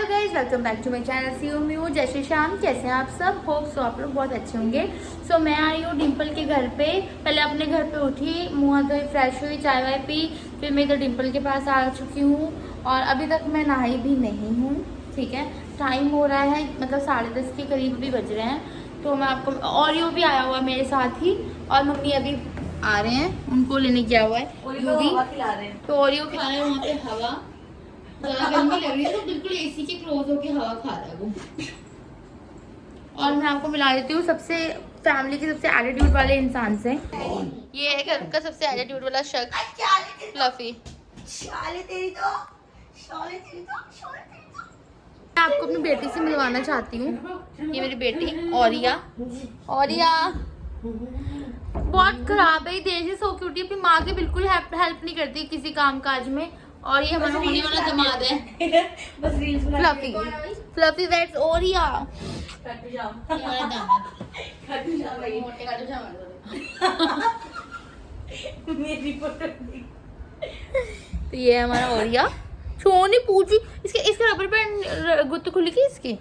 Guys, welcome back to my channel सी म्यू। जय श्री श्याम। कैसे हैं आप सब? होप सो आप लोग बहुत अच्छे होंगे। सो मैं आई हूँ डिम्पल के घर पे। पहले अपने घर पे उठी, मुँह हाथ धोई, फ्रेश हुई, चाय वाय पी, फिर मैं इधर डिम्पल के पास आ चुकी हूँ और अभी तक मैं नहाई भी नहीं हूँ। ठीक है, टाइम हो रहा है मतलब 10:30 के करीब भी बज रहे हैं। तो मैं आपको, ऑरियो भी आया हुआ है मेरे साथ ही और मम्मी अभी आ रहे हैं, उनको लेने गया हुआ है। तो ऑरियो खिला रहे हैं वहाँ पे हवा, ज़्यादा गर्मी लग रही है तो बिल्कुल एसी के क्लोज होके हवा खा रहा है वो। और मैं आपको मिला देती हूँ सबसे फैमिली के सबसे एटीट्यूड वाले इंसान से। ये है घर का सबसे एटीट्यूड वाला शख्स, फ्लफी। मैं आपको अपनी बेटी से मिलवाना चाहती हूँ। ये मेरी बेटी ऑरिया। ऑरिया बहुत खराब है, देर से सो के उठी, अपनी माँ की बिल्कुल हेल्प नहीं करती किसी काम काज में। और ये हमारा होने वाला दामाद है फ्लफी। फ्लफी वेट्स ओरिया। तो ये हमारा ओरिया। छोनी पूछी इसके रबर बैंड गुत्त खुली की इसकी।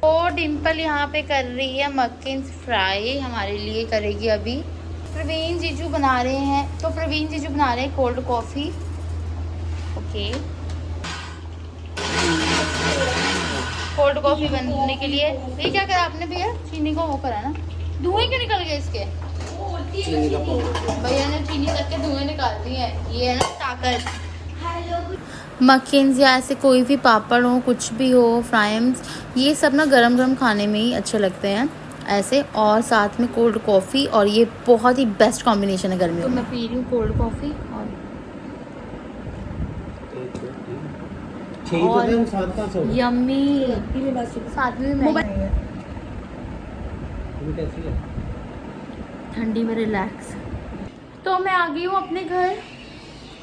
तो डिम्पल यहाँ पे कर रही है मक्खिन्स फ्राई, हमारे लिए करेगी अभी। प्रवीण जीजू बना रहे हैं, तो प्रवीण जीजू बना रहे हैं cold coffee. Okay, cold coffee बनने के लिए ये क्या करा आपने भैया? चीनी को वो करा ना, धुएं क्यों निकल गए इसके? भैया ने चीनी करके धुएं निकाल दिए हैं। ये है ना ताकत। मक्खिन्स या ऐसे कोई भी पापड़ हो, कुछ भी हो, फ्राइम्स, ये सब ना गरम गरम खाने में ही अच्छे लगते हैं ऐसे। और साथ में कोल्ड कॉफ़ी, और ये बहुत ही बेस्ट कॉम्बिनेशन है गर्मियों में। तो मैं पी रही हूँ कोल्ड कॉफ़ी और यम्मी साथ में ठंडी में रिलैक्स। तो मैं आ गई हूँ अपने घर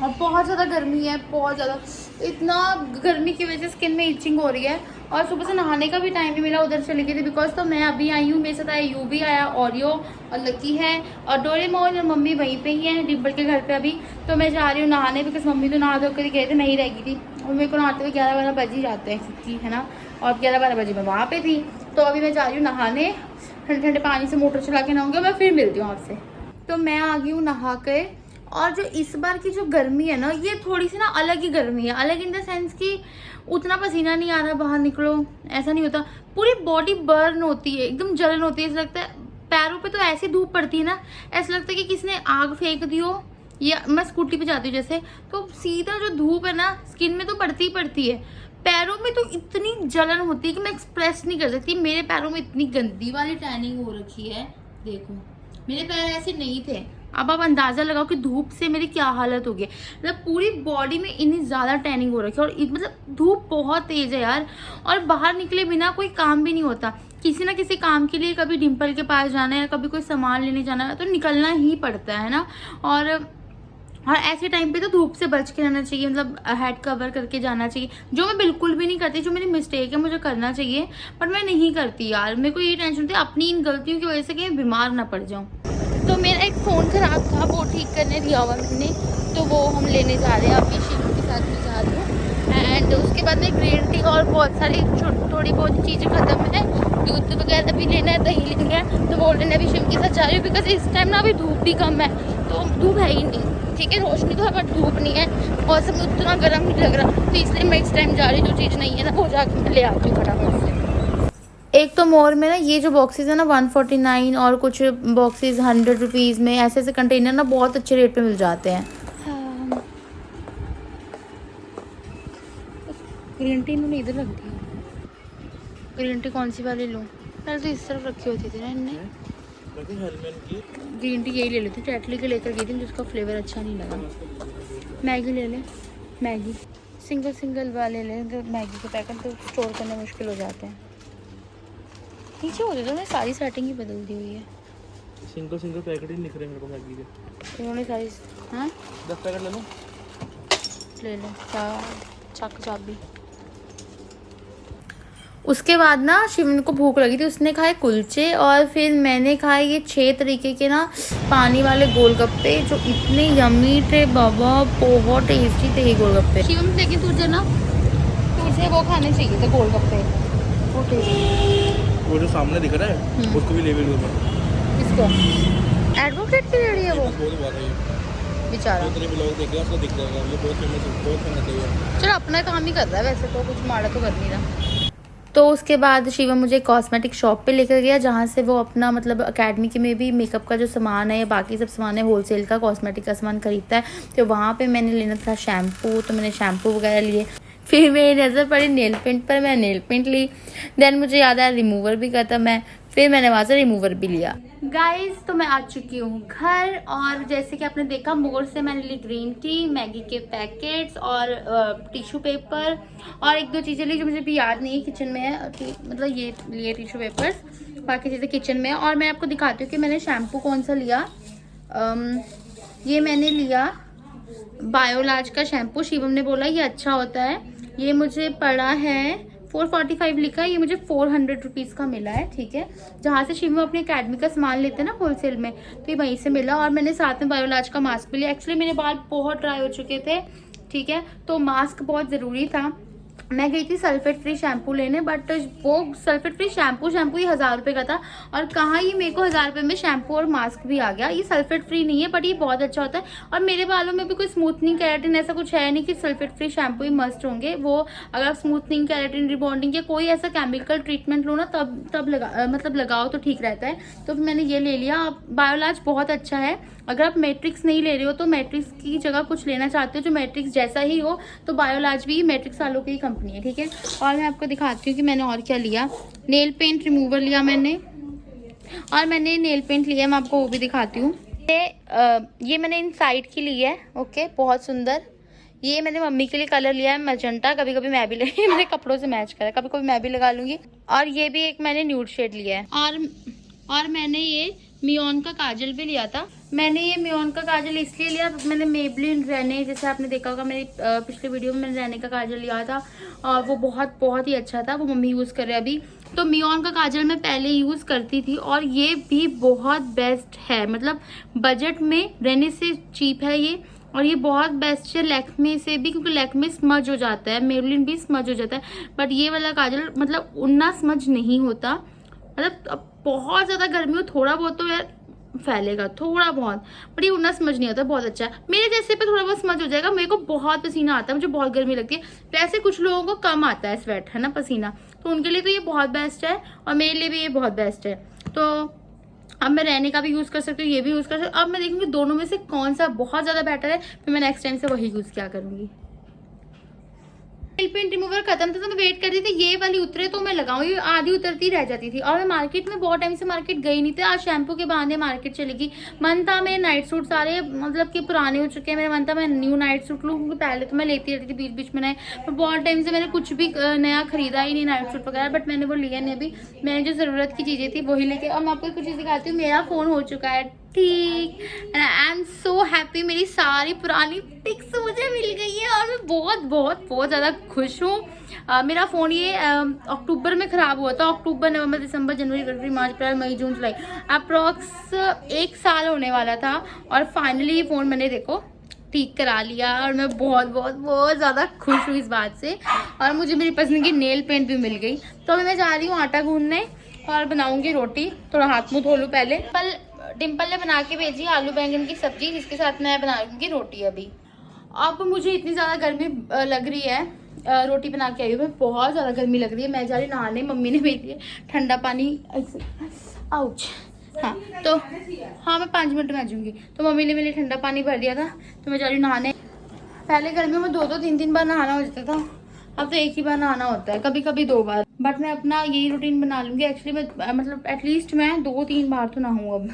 और बहुत ज़्यादा गर्मी है, बहुत ज़्यादा। इतना गर्मी की वजह से स्किन में इचिंग हो रही है और सुबह से नहाने का भी टाइम नहीं मिला, उधर चली गई थी बिकॉज। तो मैं अभी आई हूँ, मेरे साथ आया यू भी आया, ऑरियो और लकी है और डोरेमोन और मम्मी वहीं पे ही हैं डिम्पल के घर पे अभी। तो मैं जा रही हूँ नहाने बिकॉज मम्मी तो नहा धोकर गए थे, नहीं रह गई थी और मेरे को नहाते हुए 11-12 बज ही जाते हैं क्योंकि है ना। और 11-12 बजे मैं वहाँ पर थी। तो अभी मैं जा रही हूँ नहाने, ठंडे ठंडे पानी से मोटर चला के नहाऊंगी। मैं फिर मिलती हूँ आपसे। तो मैं आ गई हूँ नहा के। और जो इस बार की जो गर्मी है ना, ये थोड़ी सी ना अलग ही गर्मी है। अलग इन द सेंस कि उतना पसीना नहीं आ रहा, बाहर निकलो ऐसा नहीं होता, पूरी बॉडी बर्न होती है, एकदम जलन होती है। ऐसा लगता है पैरों पे तो ऐसी धूप पड़ती है ना, ऐसा लगता है कि किसने आग फेंक दी हो। या मैं स्कूटी पे जाती हूँ जैसे, तो सीधा जो धूप है ना स्किन में तो पड़ती ही पड़ती है, पैरों में तो इतनी जलन होती है कि मैं एक्सप्रेस नहीं कर सकती। मेरे पैरों में इतनी गंदी वाली टैनिंग हो रखी है, देखो मेरे पैर ऐसे नहीं थे। अब आप अंदाज़ा लगाओ कि धूप से मेरी क्या हालत होगी। मतलब पूरी बॉडी में इतनी ज़्यादा टैनिंग हो रखी है और मतलब धूप बहुत तेज़ है यार। और बाहर निकले बिना कोई काम भी नहीं होता, किसी ना किसी काम के लिए कभी डिम्पल के पास जाना है या कभी कोई सामान लेने जाना है तो निकलना ही पड़ता है ना। और ऐसे टाइम पे तो धूप से बच के रहना चाहिए, मतलब हेड कवर करके जाना चाहिए, जो मैं बिल्कुल भी नहीं करती। जो मेरी मिस्टेक है, मुझे करना चाहिए पर मैं नहीं करती यार। मेरे को ये टेंशन होती है अपनी इन गलतियों की वजह से कहीं बीमार ना पड़ जाऊँ। तो मेरा एक फ़ोन ख़राब था, वो ठीक करने दिया हुआ मैंने, तो वो हम लेने जा रहे हैं अभी। शिव के साथ में जा रही हूँ एंड उसके बाद में ग्रीन टी और बहुत सारी थोड़ी बहुत चीज़ें ख़त्म है। दूध वगैरह भी लेना है, दही लेना है, तो वो लेना भी शिव के साथ जा रही हूँ बिकॉज इस टाइम ना अभी धूप भी कम है, तो धूप है ही नहीं। ठीक है, रोशनी तो है बट धूप नहीं है, मौसम उतना गर्म नहीं लग रहा, तो इसलिए मैं इस टाइम जा रही हूँ। जो चीज़ नहीं है ना वो जाकर मैं ले आती हूँ फटाफट से। एक तो मोर में ना ये जो बॉक्सेस है ना 149 और कुछ बॉक्सेस 100 रुपीज़ में, ऐसे ऐसे कंटेनर ना बहुत अच्छे रेट पे मिल जाते हैं। ग्रीन टी इन्होंने इधर रख दी। ग्रीन टी कौन सी वाली लूँ? पहले तो इस तरफ रखी होती थी ना इनने। ग्रीन टी यही ले लेती, टेटली के लेकर गई थी, जिसका फ्लेवर अच्छा नहीं लगा। मैगी ले ले, मैगी सिंगल वाले ले, मैगी के पैकेट तो स्टोर करना मुश्किल हो जाते हैं। नीचे होते तो मैं सारी सेटिंग ही बदल दी हुई है। सिंगल पैकेट ही निकले मेरे को मैगी के। इन्होंने सारी, हाँ 10 पैकेट ले लो, ले लो चाबी। उसके बाद ना शिवन को भूख लगी थी, उसने खाए कुलचे और फिर मैंने खाए ये 6 तरीके के ना पानी वाले गोलगप्पे जो इतने यम्मी थे बाबा, बहुत टेस्टी थे ये गोलगप्पे। शिवम देखिए तुझे मुझे वो खाने चाहिए थे गोलगप्पे, वो टेस्ट। वो जो सामने दिख रहा है उसको भी लेवल ऊपर। किसको? एडवोकेट की रेडी है वो बहुत बात है ये बेचारा। तेरे ब्लॉग देखेगा उसको दिख जाएगा, ये बहुत फेमस है। चलो अपना काम ही कर रहा है वैसे तो, कुछ माड़ा तो कर नहीं रहा। तो उसके बाद शिवम मुझे कॉस्मेटिक शॉप पे लेकर गया, जहाँ से वो अपना मतलब अकेडमी के में भी मेकअप का जो सामान है या बाकी सब सामान है होलसेल का कॉस्मेटिक का सामान खरीदता है। तो वहाँ पे मैंने लेना था शैम्पू, तो मैंने शैम्पू वगैरह लिए। फिर मेरी नज़र पड़ी नेल पेंट पर, मैं नेल पेंट ली। देन मुझे याद आया रिमूवर भी करता मैं, फिर मैंने वहाँ से रिमूवर भी लिया। गाइस तो मैं आ चुकी हूँ घर, और जैसे कि आपने देखा मोर से मैंने ली ग्रीन टी, मैगी के पैकेट्स और टिश्यू पेपर और एक दो चीज़ें ली जो मुझे भी याद नहीं है किचन में है, मतलब ये लिए टिश्यू पेपर्स, बाकी चीज़ें किचन में। और मैं आपको दिखाती हूँ कि मैंने शैम्पू कौन सा लिया। ये मैंने लिया बायोलाज का शैम्पू, शिवम ने बोला ये अच्छा होता है। ये मुझे पड़ा है 445 लिखा है, ये मुझे 400 रुपीज़ का मिला है, ठीक है। जहाँ से शिवम अपनी अकेडमी का सामान लेते हैं ना होलसेल में, तो ये वहीं से मिला। और मैंने साथ में बायोलाज का मास्क भी लिया। एक्चुअली मेरे बाल बहुत ड्राई हो चुके थे, ठीक है, तो मास्क बहुत ज़रूरी था। मैं गई थी सल्फेट फ्री शैम्पू लेने, बट वो सल्फेट फ्री शैम्पू ही 1000 रुपये का था, और कहाँ ये मेरे को 1000 रुपये में शैम्पू और मास्क भी आ गया। ये सल्फेट फ्री नहीं है बट ये बहुत अच्छा होता है, और मेरे बालों में भी कोई स्मूथनिंग केराटिन ऐसा कुछ है नहीं कि sulphate free shampoo he must होंगे। वो अगर आप स्मूथनिंग केराटिन रिबॉन्डिंग या कोई ऐसा केमिकल ट्रीटमेंट लो ना तब लगाओ तो ठीक रहता है। तो फिर मैंने ये ले लिया। बायोलाज बहुत अच्छा है। अगर आप मैट्रिक्स नहीं ले रहे हो तो मैट्रिक्स की जगह कुछ लेना चाहते हो जो मैट्रिक्स जैसा ही हो, तो बायोलाज भी मैट्रिक्स वालों की कंपनी है, ठीक है। और मैं आपको दिखाती हूँ कि मैंने और क्या लिया। नेल पेंट रिमूवर लिया मैंने, और मैंने नेल पेंट लिया, मैं आपको वो भी दिखाती हूँ। ये मैंने इन साइड की ली है, ओके, बहुत सुंदर। ये मैंने मम्मी के लिए कलर लिया है मैजेंटा, कभी कभी मैं भी लगी मेरे कपड़ों से मैच करा, कभी कभी मैं भी लगा लूंगी। और ये भी एक मैंने न्यूड शेड लिया है। और मैंने ये मियोन का काजल भी लिया था। मैंने ये मियोन का काजल इसलिए लिया, मैंने मेबलिन रेने, जैसे आपने देखा होगा मेरी पिछले वीडियो में, मैंने रेने का काजल लिया था और वो बहुत ही अच्छा था। वो मम्मी यूज़ कर रहे हैं अभी। तो मियोन का काजल मैं पहले यूज़ करती थी और ये भी बहुत बेस्ट है, मतलब बजट में रेने से चीप है ये, और ये बहुत बेस्ट है लैक्मे से भी, क्योंकि लैक्मे स्मज हो जाता है, मेबलिन भी स्मज हो जाता है, बट ये वाला काजल मतलब उतना स्मज नहीं होता। मतलब बहुत ज़्यादा गर्मी हो, थोड़ा बहुत तो यार फैलेगा थोड़ा बहुत, बट ये उतना समझ नहीं आता, बहुत अच्छा है। मेरे जैसे पे थोड़ा बहुत समझ हो जाएगा, मेरे को बहुत पसीना आता है, मुझे बहुत गर्मी लगती है। वैसे कुछ लोगों को कम आता है स्वेट, है ना, पसीना, तो उनके लिए तो ये बहुत बेस्ट है, और मेरे लिए भी ये बहुत बेस्ट है। तो अब मैं रहने का भी यूज़ कर सकती हूँ, ये भी यूज़ कर सकती हूँ। अब मैं देखूँगी दोनों में से कौन सा बहुत ज़्यादा बेटर है, फिर मैं नेक्स्ट टाइम से वही यूज़ किया करूँगी। नेल पेंट रिमूवर खत्म था तो मैं वेट कर रही थी ये वाली उतरे तो मैं लगाऊं, ये आधी उतरती रह जाती थी। और मैं मार्केट में बहुत टाइम से मार्केट गई नहीं थी, आज शैम्पू के बहाने मार्केट चलेगी। मन था मेरे नाइट सूट सारे मतलब कि पुराने हो चुके हैं, मेरा मन था मैं न्यू नाइट सूट लूँ, क्योंकि पहले तो मैं लेती रहती थी बीच बीच में नए, पर बहुत टाइम से मैंने कुछ भी नया खरीदा ही नहीं नाइट सूट वगैरह, बट मैंने वो लिया नहीं अभी। मैंने जो ज़रूरत की चीज़ें थी वही लेके। और मैं आपको कुछ चीज़ दिखाती हूँ, मेरा फ़ोन हो चुका है ठीक, and I am so happy. मेरी सारी पुरानी पिक्स मुझे मिल गई है और मैं बहुत बहुत बहुत ज़्यादा खुश हूँ। मेरा फ़ोन ये अक्टूबर में ख़राब हुआ था, अक्टूबर नवंबर दिसंबर जनवरी फरवरी मार्च अप्रैल मई जून जुलाई, अप्रॉक्स 1 साल होने वाला था, और फाइनली ये फ़ोन मैंने देखो ठीक करा लिया, और मैं बहुत बहुत बहुत ज़्यादा खुश हूँ इस बात से। और मुझे मेरी पसंद की नेल पेंट भी मिल गई। तो अभी मैं जा रही हूँ आटा गूंदने और बनाऊँगी रोटी, थोड़ा हाथ मुँह धो लूँ पहले। डिम्पल ने बना के भेजी आलू बैंगन की सब्जी, जिसके साथ मैं बनाऊंगी रोटी। अभी अब मुझे इतनी ज़्यादा गर्मी लग रही है, रोटी बना के आई हूँ मैं, बहुत ज़्यादा गर्मी लग रही है। मैं जा रही नहाने, मम्मी ने भेज दिया ठंडा पानी, आउच, हाँ तो हाँ मैं 5 मिनट में आ जाऊँगी। तो मम्मी ने मेरे लिए ठंडा पानी भर दिया था, तो मैं जा रही हूँ नहाने। पहले गर्मियों में 2-2 3-3 बार नहाना हो जाता था, अब तो एक ही बार नहाना होता है, कभी कभी 2 बार। बट मैं अपना यही रूटीन बना लूँगी एक्चुअली, मैं मतलब एटलीस्ट मैं 2-3 बार तो नहाऊँ अब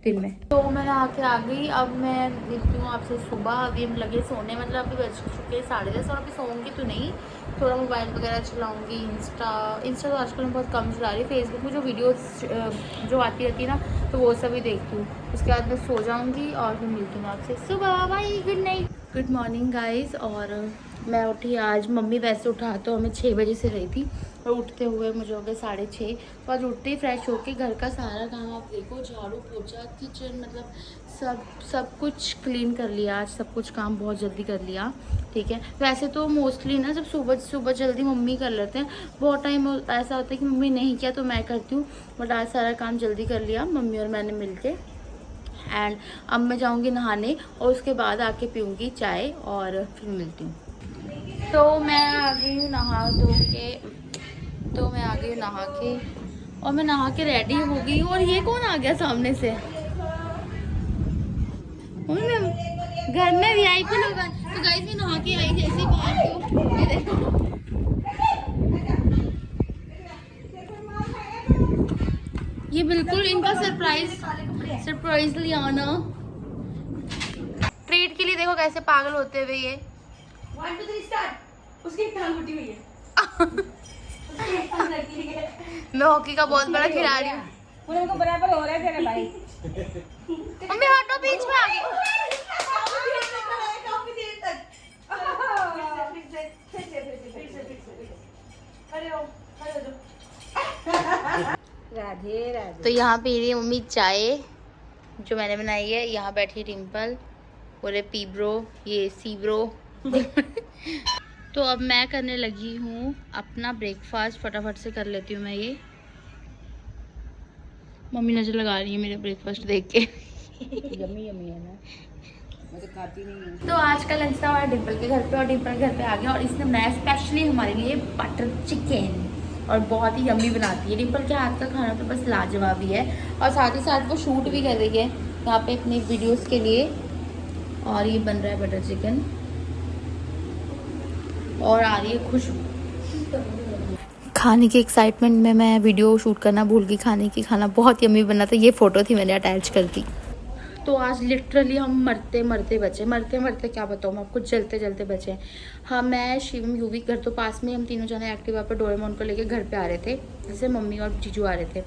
दिन में। तो मैं नहा के आ गई। अब मैं देखती हूँ आपसे सुबह, अभी हम लगे सोने, मतलब अभी बज चुके 10:30, और अभी सोऊंगी तो नहीं, थोड़ा मोबाइल वगैरह चलाऊंगी। इंस्टा तो आजकल मैं बहुत कम चला रही, फेसबुक में जो वीडियोस जो आती रहती है ना, तो वो सभी देखती हूँ। उसके बाद मैं सो जाऊँगी और फिर मिलती हूँ आपसे सुबह। Bye, good night, good morning guys. और मैं उठी आज, मम्मी वैसे उठा तो हमें 6 बजे से रही थी और उठते हुए मुझे हो गए 6:30। तो आज उठते ही फ्रेश होके घर का सारा काम आप देखो, झाड़ू पोछा किचन मतलब सब कुछ क्लीन कर लिया। आज सब कुछ काम बहुत जल्दी कर लिया, ठीक है। वैसे तो मोस्टली ना जब सुबह जल्दी मम्मी कर लेते हैं, बहुत टाइम ऐसा होता है कि मम्मी नहीं किया तो मैं करती हूँ, बट आज सारा काम जल्दी कर लिया मम्मी और मैंने मिल के। एंड अब मैं जाऊँगी नहाने और उसके बाद आके पीऊँगी चाय और फिर मिलती हूँ। तो मैं आ गई हूँ नहा के और मैं नहा के रेडी हो गई हूँ। और ये कौन आ गया सामने से? घर में वीआईपी लोग हैं। तो गाइस मैं नहा के आई जैसे ही बाहर तो ये देखो, ये बिल्कुल इनका सरप्राइज लियाना ट्रीट के लिए। देखो कैसे पागल होते हुए ये 1 2 3 स्टार्ट। उसकी टांग उठी हुई है। मैं हॉकी का बहुत बड़ा खिलाड़ी हूँ। पूरे को बराबर हो रहा है तेरा भाई। मम्मी हटो, बीच में आ गई। काफी देर तक। राधे राधे। तो यहाँ पी रही है मम्मी चाय जो मैंने बनाई है। यहाँ बैठी डिम्पल और ये पीब्रो, ये सीब्रो। तो अब मैं करने लगी हूँ अपना ब्रेकफास्ट, फटाफट से कर लेती हूँ मैं ये। मम्मी नजर लगा रही है मेरे ब्रेकफास्ट देख के। यम्मी यम्मी है ना, मैं तो खाती नहीं हूँ। तो आज का लंच था हमारा डिम्पल के घर पे और डिम्पल घर पे आ गया और इसने बनाया स्पेशली हमारे लिए बटर चिकन और बहुत ही यम्मी बनाती है। डिम्पल के हाथ का खाना तो बस लाजवाब ही है। और साथ ही साथ वो शूट भी कर रही है यहाँ पे अपनी वीडियोस के लिए। और ये बन रहा है बटर चिकन और आ रही है खुशबू। खाने की एक्साइटमेंट में मैं वीडियो शूट करना भूल गई। खाने की खाना बहुत यम्मी बना था, ये फ़ोटो थी मैंने अटैच कर दी। तो आज लिटरली हम मरते मरते क्या बताऊँ मैं आपको, जलते बचे। हाँ, मैं शिवम यूवी, घर तो पास में, हम तीनों जने एक्टिवा पे डोरेमोन को लेके घर पे आ रहे थे, जैसे मम्मी और जीजू आ रहे थे।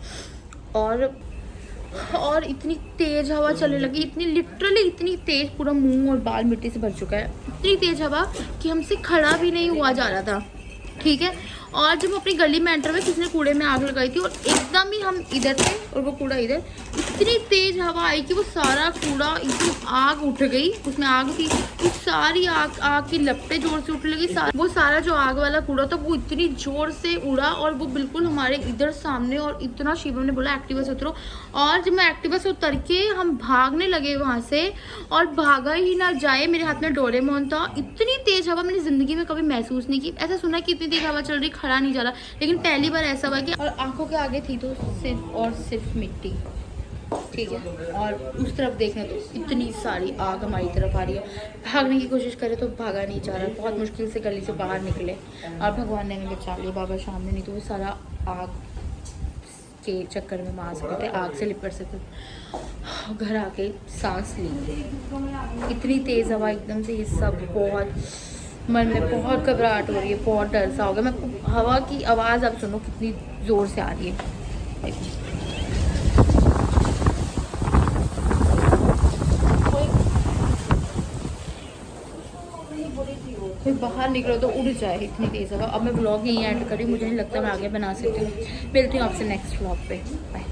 और इतनी तेज़ हवा चलने लगी, लिटरली इतनी तेज़, पूरा मुंह और बाल मिट्टी से भर चुका है। इतनी तेज़ हवा कि हमसे खड़ा भी नहीं हुआ जा रहा था, ठीक है। और जब अपनी गली में एंटर हुए, किसी ने कूड़े में आग लगाई थी और एकदम ही हम इधर थे और वो कूड़ा इधर। इतनी तेज हवा आई कि वो सारा कूड़ा एकदम आग उठ गई, उसमें आग थी, वो सारी आग की लपटें जोर से उठने लगी। वो सारा जो आग वाला कूड़ा था वो इतनी जोर से उड़ा और वो बिल्कुल हमारे इधर सामने। और इतना शिवम ने बोला एक्टिवा से उतरो, और जब मैं एक्टिवा से उतर के हम भागने लगे वहाँ से, और भागा ही ना जाए, मेरे हाथ में डोरेमोन था। इतनी तेज हवा मैंने ज़िंदगी में कभी महसूस नहीं की। ऐसा सुना कि इतनी तेज हवा चल रही, खड़ा नहीं जा रहा, लेकिन पहली बार ऐसा हुआ कि, और आंखों के आगे थी तो सिर्फ मिट्टी, ठीक है। और उस तरफ देखने तो इतनी सारी आग हमारी तरफ आ रही है। भागने की कोशिश करे तो भागा नहीं जा रहा, बहुत मुश्किल से गली से बाहर निकले और भगवान ने हमें बचा लिया, बाबा सामने, नहीं तो वो सारा आग के चक्कर में मार सकते थे, आग से लिपट सकते। घर आके सांस ली, इतनी तेज़ हवा एकदम से, ये सब बहुत मन में बहुत घबराहट हो रही है, बहुत डर सा हो गया। मैं हवा की आवाज़ अब सुनो कितनी ज़ोर से आ रही है। फिर बाहर निकलो तो उड़ जाए, इतनी तेज़ हवा। अब मैं ब्लॉग यहीं ऐड करी, मुझे नहीं लगता मैं आगे बना सकती हूँ। मिलती हूँ आपसे नेक्स्ट ब्लॉग पे, बाय।